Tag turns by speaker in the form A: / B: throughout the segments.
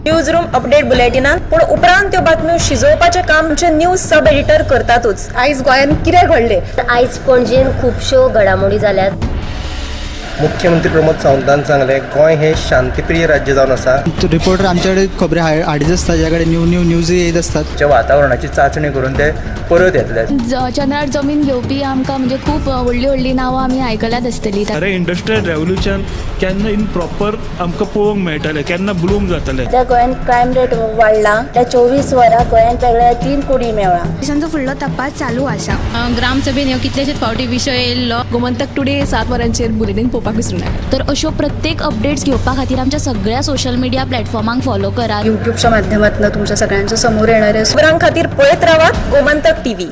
A: News room update बुलेटिनात पूण उपरांत त्यो बातम्यो शिजोवपाचें काम आमचे न्यूज सब एडिटर करतातूच। आयज गोंयांत कितें घडलें?
B: आयज पणजेन खुबश्यो घडामोडी जाल्यात।
C: मुख्यमंत्री प्रमोद सावंतान सांगले गोंय हे शांतीप्रिय राज्य जावन आसा।
D: रिपोर्टर आमच्याकडे खबरी हाडीत आसता, ज्याकडे न्यूज येत असतात।
C: वातावरणाची चाचणी करून ते परत येतले।
E: चंद्रार जमीन घेवपी आमकां म्हणजे खूब व्हडली नांवां आमी आयकल्यात आसतली।
F: अरे इंडस्ट्रियल रेवल्युशन केन्ना इन प्रॉपर आमकां पळोवंक मेळटलें, केन्ना ब्लूम जातलें।
G: त्या गोंयांत क्रायम रेट वाडला। त्या 24 वरां गोंयांत वेगळ्या 3 कुडी मेळ्ळा।
E: देशांचो फुडलो तपास चालू आसा। ग्रामसभेन ह्यो कितलेशेच फावटी विशय येयल्लो। गोमंतक टुडे 7 वरांचेर बुलेटिन पळोवपाक विसरूं नाका। तर अश्यो प्रत्येक अपडेट्स घेवपा खातीर आमच्या सगळ्या सोशल मिडिया प्लॅटफॉर्मांक फॉलो करात।
G: युट्यूबच्या माध्यमातून तुमच्या सगळ्यांच्या समोर येणारे
A: खबरां खातीर पळयत रावात गोमंतक टीव्ही।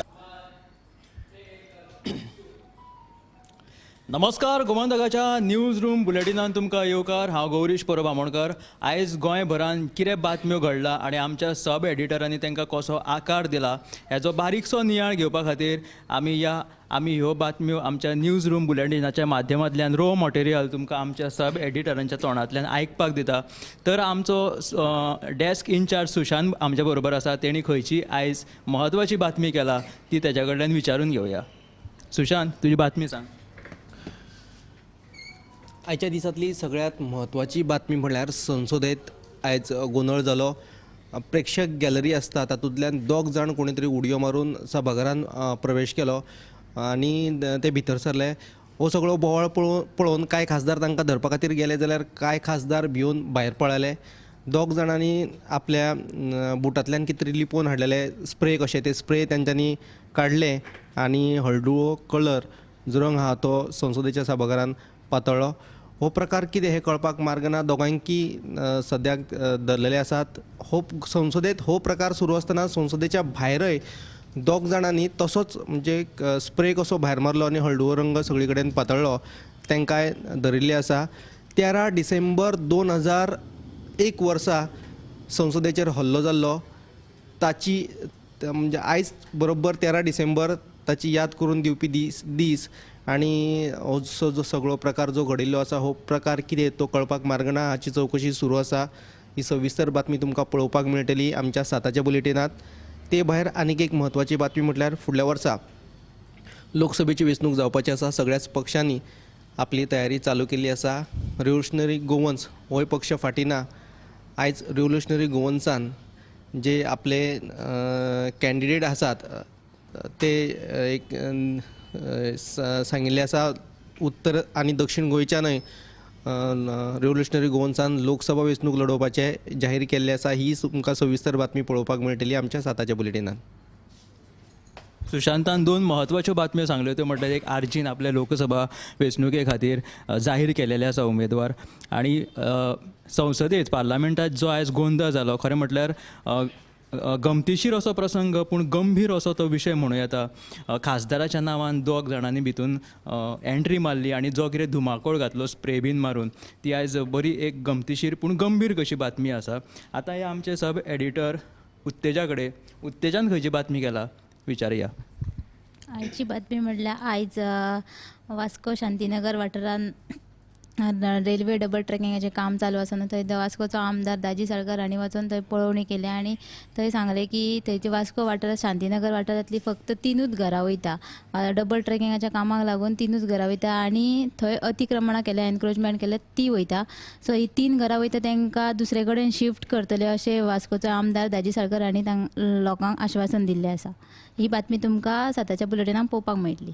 H: नमस्कार, गोमंतकाच्या न्यूज रूम बुलेटिनान तुमकां येवकार। हांव गौरीश परब आमोणकर। आयज गोंयभरान कितें बातम्यो घडला आनी आमच्या सब एडिटरांनी तांकां कसो आकार दिला हेचो बारीकसो नियाळ घेवपा खातीर आमी ह्यो बातम्यो आमच्या न्यूज रूम बुलेटिनाच्या माध्यमांतल्यान रो मटेरियल तुमकां आमच्या सब एडिटरांच्या तोंडांतल्यान आयकपाक दिता। तर आमचो डेस्क इनचार्ज सुशांत आमच्या बरोबर आसा। तेणी खंयची आयज म्हत्वाची बातमी केला ती तेच्या कडल्यान विचारून घेवया। सुशांत, तुजी बातमी सांग।
I: आयच्या दिसांतली सगळ्यात म्हत्वाची बातमी म्हळ्यार संसदेत आयज गोंधळ जालो। प्रेक्षक गॅलरी आसता तातूंतल्यान 2 जाण कोणी तरी उडयो मारून सभाघरांत प्रवेश केलो आनी ते भितर सरले। हो सगळो बोवाळ पळोवन कांय खासदार तांकां धरपा खातीर गेले, जाल्यार कांय खासदार भिवन भायर पळाले। 2 जाणांनी आपल्या बुटांतल्यान कितें तरी लिपोवन हाडलेले स्प्रे कशे, ते स्प्रे तेंच्यांनी काडले आनी हळडुवो कलर जो रंग आहा तो संसदेच्या सभाघरांत पातळ्ळो। हो प्रकार कितें हें कळपाक मार्ग ना। दोगांयकी सद्याक धरलेले आसात। संसदेत हो प्रकार सुरू आसतना संसदेच्या भायरय 2 जाणांनी तसोच म्हणजे स्प्रे कसो भायर मारलो आनी हळडुवो रंग सगळे कडेन पातळ्ळो, तांकांय धरिल्ले आसा। 13 डिसेंबर 2001 वर्सा संसदेचेर हल्लो जाल्लो, ताची म्हणजे आयज बरोबर 13 डिसेंबर ताची याद करून दिवपी दीस आनी हो जो सगळो प्रकार जो घडिल्लो आसा हो प्रकार कितें तो कळपाक मार्ग ना। हाची चवकशी सुरू आसा। ही सविस्तर बातमी तुमकां पळोवपाक मेळटली आमच्या 7च्या बुलेटिनांत। ते भायर आनीक एक म्हत्वाची बातमी म्हटल्यार फुडल्या वर्सा लोकसभेची वेंचणूक जावपाची आसा। सगळ्याच पक्षांनी आपली तयारी चालू केल्ली आसा। रिव्होल्युशनरी गोवन्स होय पक्ष फाटी ना। आयज रिव्होल्युशनरी गोवन्सान जे आपले कॅन्डिडेट आसात ते एक सांगिल्लें आसा। उत्तर आनी दक्षिण गोंयच्यानय रिव्होल्युशनरी गोवन्सान लोकसभा वेंचणूक लडोवपाचें जाहीर केल्लें आसा। ही तुमकां सविस्तर बातमी पळोवपाक मेळटली आमच्या 7च्या बुलेटिनांत।
H: सुशांतान 2 म्हत्वाच्यो बातम्यो सांगल्यो, त्यो म्हणल्यार एक आर्जीन आपल्या लोकसभा वेंचणुके खातीर जाहीर केलेले आसा उमेदवार। आनी संसदेत पार्लमेंटात जो आयज गोंधळ जालो, खरें म्हटल्यार गमतीशीर असो प्रसंग पूण गंभीर असो तो विशय म्हणूं येता। खासदाराच्या नांवान 2 जाणांनी भितून एंट्री मारली आनी जो कितें धुमाकूळ घातलो स्प्रे बीन मारून, ती आयज बरी एक गमतीशीर पूण गंभीर कशी बातमी आसा। आतां हे आमचे सब एडिटर उत्तेजा कडेन, उत्तेजान खंयची बातमी केला विचारया।
J: आयची बातमी म्हटल्यार आयज वास्को शांतीनगर वाठारान रेल्वे डबल ट्रॅकिंगाचें काम चालू आसतना थंय वास्कोचो आमदार दाजी साळकार हांणी वचून थंय पळोवणी केली आनी थंय सांगलें की थंयची वास्को वाठारांत शांतीनगर वाठारांतली फक्त 3च घरां वयता। डबल ट्रॅकिंगाच्या कामाक लागून 3च घरां वयता आनी थंय अतिक्रमणां केल्या, एनक्रोचमेंट केल्या ती वयता। सो ही 3 घरां वयता तांकां दुसरे कडेन शिफ्ट करतले अशें वास्कोचो आमदार दाजी साळकार हांणी लोकांक आश्वासन दिल्लें आसा। ही बातमी तुमकां 7च्या बुलेटिनान पळोवपाक मेळटली।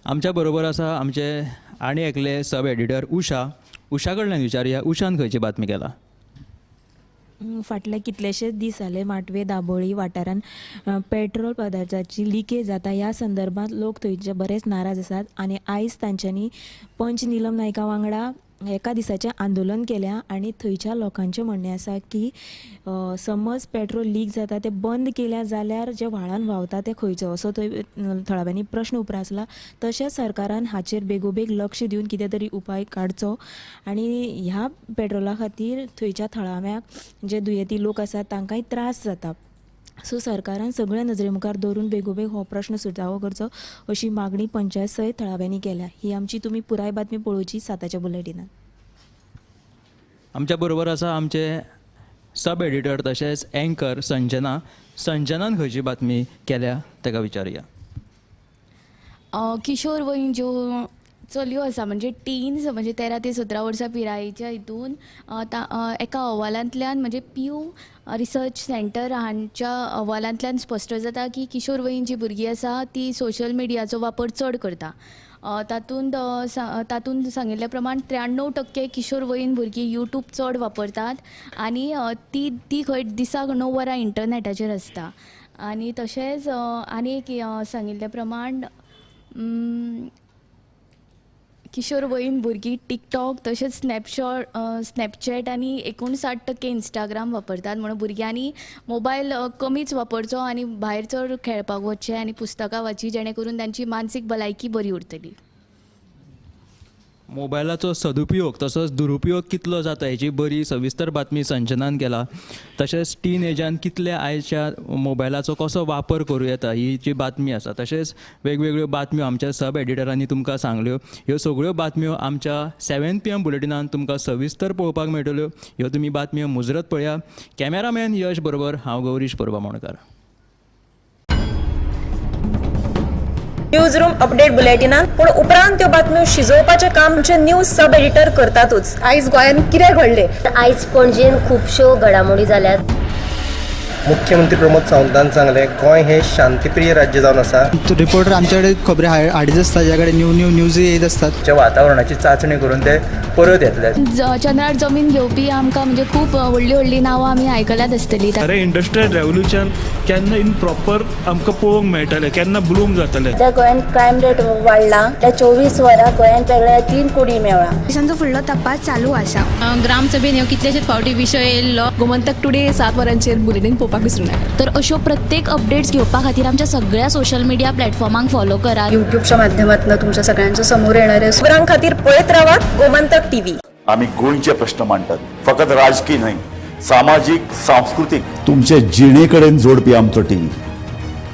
H: आमच्या बरोबर आसा आमचे आनी एकले सब एडिटर उशा कडल्यान विचारया। उशान खंयची बातमी केला?
K: फाटले कितलेशेच दीस जाले माटवे दाबोळी वाठारांत पेट्रोल पदार्थाची लिकेज जाता। ह्या संदर्भात लोक थंयचे बरेच नाराज आसात आनी आयज तांच्यांनी पंच निलम नायका वांगडा एका दिसाचें आंदोलन केल्या आनी थंयच्या लोकांचें म्हणणें आसा की समज पेट्रोल लीक जाता तें बंद केल्या जाल्यार जे व्हाळान व्हांवता ते खंयचो असो थंय थळाव्यांनी प्रश्न उप्रासला। तशेंच सरकारान हाचेर बेगोबेग लक्ष दिवन कितें तरी उपाय काडचो आनी ह्या पेट्रोला खातीर थंयच्या थळाव्यांक जे दुयेंती लोक आसात तांकांय त्रास जाता। सो सरकारान सगळे नजरे मुखार दवरून बेगोबेग हो प्रश्न सुटावो करचो अशी मागणी पंचायत सयत थळाव्यांनी केल्या। ही आमची तुमी पुराय बातमी पळोवची 7च्या बुलेटिनांत।
H: आमच्या बरोबर आसा आमचे सब एडिटर तशेंच अँकर संजनान खंयची बातमी केल्या ताका विचारया.
E: किशोर वयीन ज्यो चलयो आसा म्हणजे टीन्स म्हणजे 13 ते 17 वर्सां पिरायेच्या हितून एका अहवालांतल्यान म्हणजे पीयू रिसर्च सेंटर हांच्या अहवालांतल्यान स्पश्ट जाता की किशोर वयीन जी भुरगीं आसा ती सोशल मिडियाचो वापर चड करता. तातूंत सांगिल्ल्या प्रमाण 93% किशोर वयीन भुरगीं यूट्यूब चड वापरतात आनी ती खंय दिसाक 9 वरां इंटरनेटाचेर आसता. आनी तशेंच आनी एक सांगिल्ल्या प्रमाण किशोर वयीन भुरगीं टिकटॉक तशेंच स्नॅपचॅट आनी 59% इंस्टाग्राम वापरतात. म्हणून भुरग्यांनी मोबायल कमीच वापरचो आनी भायर चड खेळपाक वचचें आनी पुस्तकां वाची जेणे करून तांची मानसीक भलायकी बरी उरतली.
H: मोबायलाचो सदुपयोग तसोच दुरुपयोग कितलो जाता हेची बरी सविस्तर बातमी संजनान केला. तशेंच टीन एजान कितले आयच्या मोबायलाचो कसो वापर करूं येता ही जी बातमी आसा. तशेंच वेगवेगळ्यो बातम्यो आमच्या सब एडिटरांनी तुमकां सांगल्यो. ह्यो सगळ्यो बातम्यो आमच्या 7 PM बुलेटिनान तुमकां सविस्तर पळोवपाक मेळटल्यो. ह्यो तुमी बातम्यो मुजरत पळया. कॅमेरामॅन यश बरोबर हांव गौरीश परबामोणकार.
A: न्यूज रूम अपडेट बुलेटिनात पूण उपरांत त्यो बातम्यो शिजोवपाचें काम आमचे न्यूज सब एडिटर करतातूच. आयज गोंयान कितें घडलें?
B: आयज पणजेन खुबश्यो घडामोडी जाल्यात.
C: मुख्यमंत्री प्रमोद सावंतान सांगलें गोंय हें शांतीप्रिय राज्य जावन आसा.
D: रिपोर्टर आमचे कडेन खबरी हाडीत आसता ज्या कडेन न्यूज येत असतात.
C: वातावरणाची चांचणी करून ते परत येतले.
E: चंद्रार जमीन घेवपी आमकां म्हणजे खूब व्हडलीं नांवां आमी आयकल्यात आसतलीं.
F: अरे इंडस्ट्रियल रेव्होल्युशन केन्ना इन प्रॉपर आमकां पळोवंक मेळटलें, केन्ना ब्लूम जातलें.
G: त्या गोंयान क्रायम रेट वाडला. त्या 24 वरां गोंयान वेगळ्या 3 कुडी मेळ्ळा.
J: पोलिसांचो फुडलो तपास चालू आसा.
E: ग्रामसभेन ह्यो कितलेशेच फावटी विशय येयल्लो. गोमंतक टुडे 7 वरांचेर बुलेटिन पळोवपाक विसरूं नाका. तर अश्यो प्रत्येक अपडेट्स घेवपा खातीर आमच्या सगळ्या सोशल मिडिया प्लॅटफॉर्मांक फॉलो करा.
A: युट्यूबच्या माध्यमातून तुमच्या सगळ्यांच्या समोर येणाऱ्या खबरां खातीर पळयत रावात गोमंतक टीव्ही.
L: आम्ही गोंयचे प्रश्न मांडटात, फकत राजकीय न्हय, सामाजीक सांस्कृतिक. तुमचे जिणेकडेन जोडपी आमचो टीव्ही,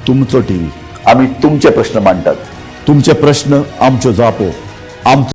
L: तुमचो टीव्ही. आम्ही तुमचे प्रश्न मांडटात, तुमचे प्रश्न आमच्यो जापो.